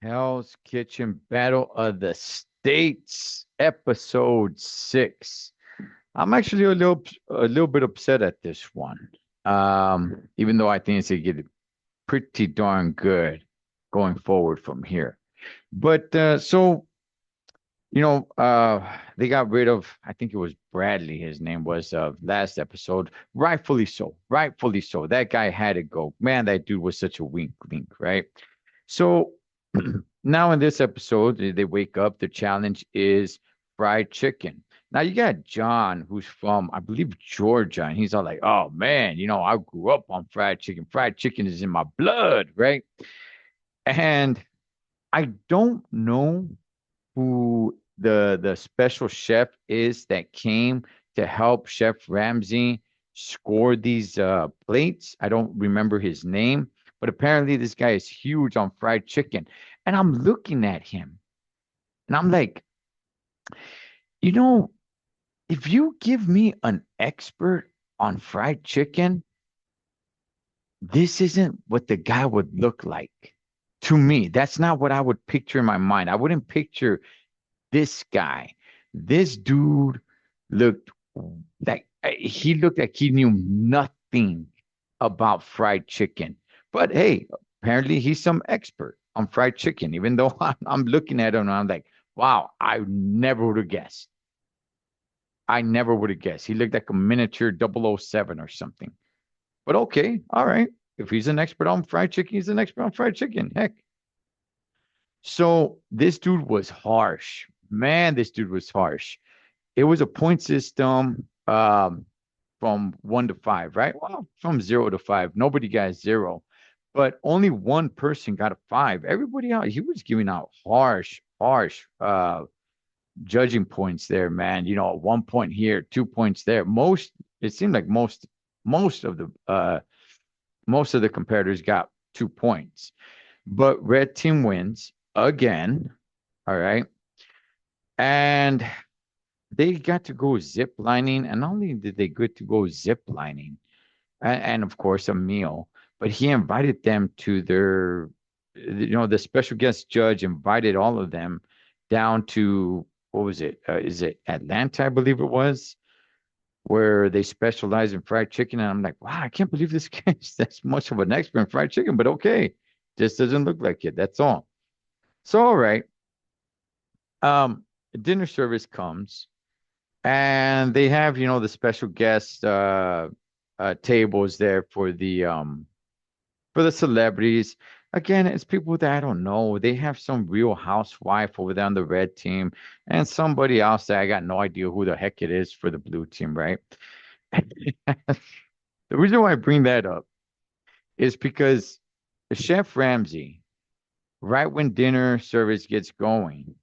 Hell's Kitchen Battle of the States, episode 6. I'm actually a little bit upset at this one. Even though I think it's gonna get pretty darn good going forward from here. But they got rid of, I think it was Bradley, his name was last episode. Rightfully so. Rightfully so. That guy had to go. Man, that dude was such a wink wink, right? So now in this episode, they wake up. The challenge is fried chicken. Now you got John, who's from, I believe, Georgia, and he's all like, "Oh man, I grew up on fried chicken. Fried chicken is in my blood, right?" And I don't know who the special chef is that came to help Chef Ramsay score these plates. I don't remember his name, but apparently this guy is huge on fried chicken. And I'm looking at him and I'm like, you know, if you give me an expert on fried chicken, this isn't what the guy would look like. To me, that's not what I would picture in my mind. I wouldn't picture this guy. This dude looked he looked like he knew nothing about fried chicken. But hey, apparently he's some expert on fried chicken, even though I'm looking at him and I'm like, wow, I never would have guessed. I never would have guessed. He looked like a miniature 007 or something. But okay, all right. If he's an expert on fried chicken, he's an expert on fried chicken. Heck. So this dude was harsh. Man, this dude was harsh. It was a point system from 1 to 5, right? Well, from 0 to 5. Nobody got zero, but only one person got a 5. Everybody else, he was giving out harsh judging points there, man. 1 point here, 2 points there. It seemed like most of the competitors got 2 points, but red team wins again. All right. And they got to go zip lining, and not only did they get to go zip lining, and of course a meal, but he invited them to the special guest judge invited all of them down to, what was it? Is it Atlanta, I believe it was, where they specialize in fried chicken. And I'm like, wow, I can't believe this guy's that's much of an expert in fried chicken, but okay, just doesn't look like it. That's all. So, all right. Um, Dinner service comes and they have the special guest tables there for the celebrities. Again, it's people that I don't know. They have some real housewife over there on the red team and somebody else that I got no idea who the heck it is for the blue team, right? The reason why I bring that up is because Chef Ramsay, right when dinner service gets going,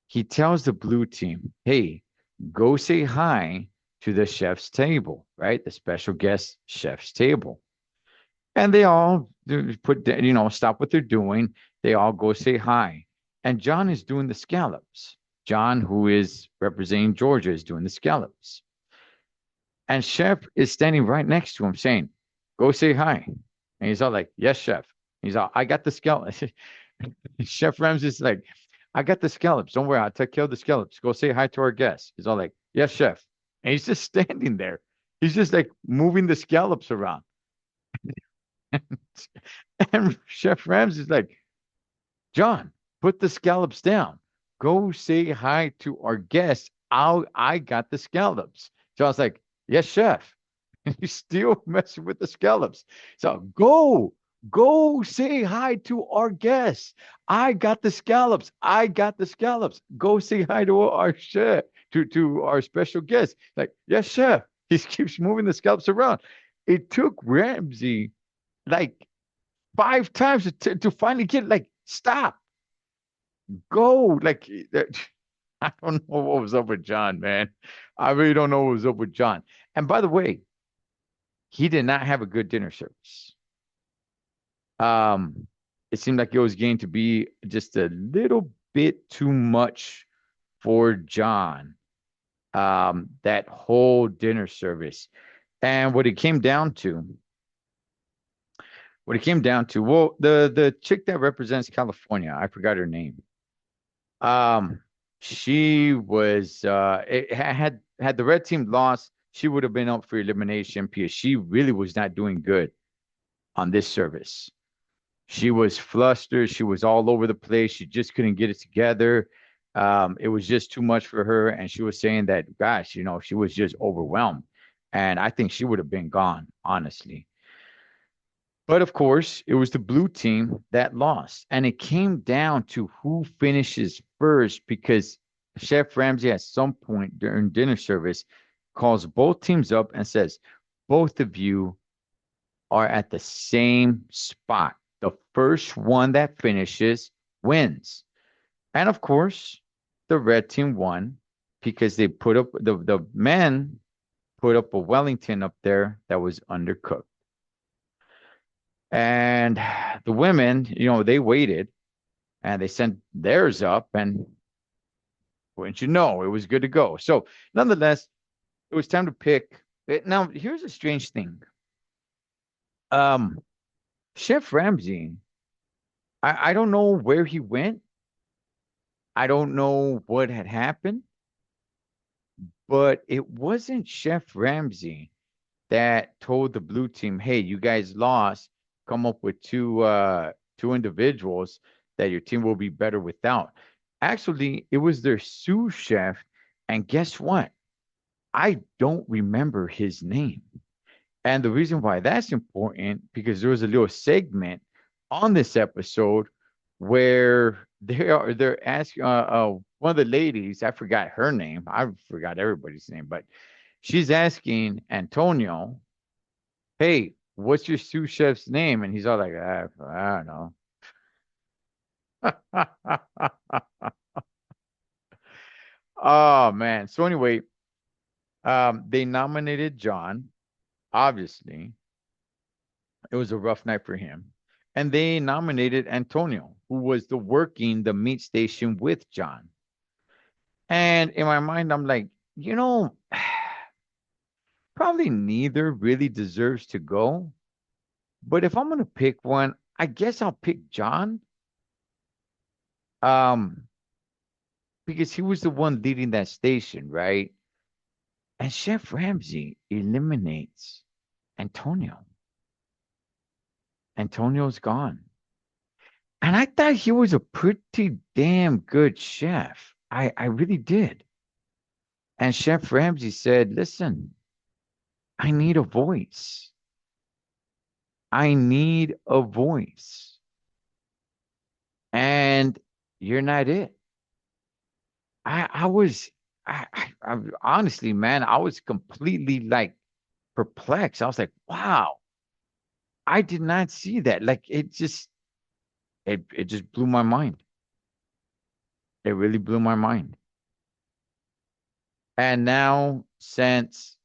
he tells the blue team, "Hey, go say hi to the chef's table," right? The special guest chef's table. And they all stop what they're doing. They all go say hi. And John is doing the scallops. John, who is representing Georgia, is doing the scallops. And Chef is standing right next to him saying, "Go say hi." And he's all like, "Yes, Chef." He's all, "I got the scallops." Chef Ramsay's like, "I got the scallops. Don't worry, I'll take care of the scallops. Go say hi to our guests." He's all like, "Yes, Chef." And he's just standing there. He's just like moving the scallops around. And Chef Ramsay's like, "John, put the scallops down. Go say hi to our guests. I got the scallops." John's like, "Yes, chef." And he's still messing with the scallops. So go say hi to our guests. I got the scallops. I got the scallops. Go say hi to our chef, to our special guest. Like, "Yes, chef." He keeps moving the scallops around. It took Ramsey like 5 times to finally get like, "Stop, go." Like, I don't know what was up with John, man. I really don't know what was up with John. And by the way, he did not have a good dinner service. Um, it seemed like it was getting to be just a little bit too much for John. That whole dinner service. And what it came down to what it came down to, well, the chick that represents California, I forgot her name. Um, she was had the red team lost, she would have been up for elimination because she really was not doing good on this service. She was flustered. She was all over the place. She just couldn't get it together. It was just too much for her. And she was saying that, gosh, she was just overwhelmed. And I think she would have been gone, honestly. But of course, it was the blue team that lost. And it came down to who finishes first because Chef Ramsay, at some point during dinner service, calls both teams up and says, both of you are at the same spot. The first one that finishes wins. And of course, the red team won because they put up the men put up a Wellington up there that was undercooked. And the women, they waited and they sent theirs up, and wouldn't you know, it was good to go. So, nonetheless, it was time to pick. Now, here's a strange thing. Um, Chef Ramsay, I don't know where he went. I don't know what had happened, but it wasn't Chef Ramsay that told the blue team, "Hey, you guys lost. Come up with two individuals that your team will be better without." Actually, it was their sous chef, and guess what? I don't remember his name. And the reason why that's important because there was a little segment on this episode where they're asking one of the ladies, I forgot her name. I forgot everybody's name, but she's asking Antonio, "Hey, what's your sous chef's name?" And he's all like, I don't know. Oh man. So anyway, they nominated John. Obviously, it was a rough night for him. And they nominated Antonio, who was working the meat station with John. And in my mind, I'm like, you know, probably neither really deserves to go. But if I'm gonna pick one, I guess I'll pick John. Um, because he was the one leading that station, right? And Chef Ramsay eliminates Antonio. Antonio's gone. And I thought he was a pretty damn good chef. I really did. And Chef Ramsay said, listen, I need a voice. I need a voice. And you're not it. I was, I honestly, man, I was completely like perplexed. I was like, wow, I did not see that. Like it just blew my mind. It really blew my mind. And now, since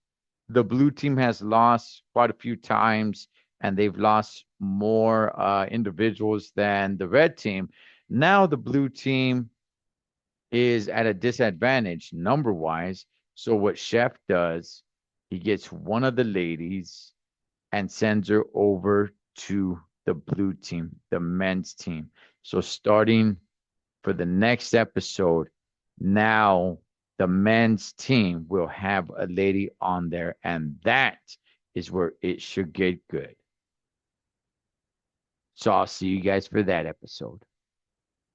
the blue team has lost quite a few times and they've lost more individuals than the red team, now the blue team is at a disadvantage number wise. So, what Chef does, he gets one of the ladies and sends her over to the blue team, the men's team. So, starting for the next episode, now the men's team will have a lady on there, and that is where it should get good. So I'll see you guys for that episode.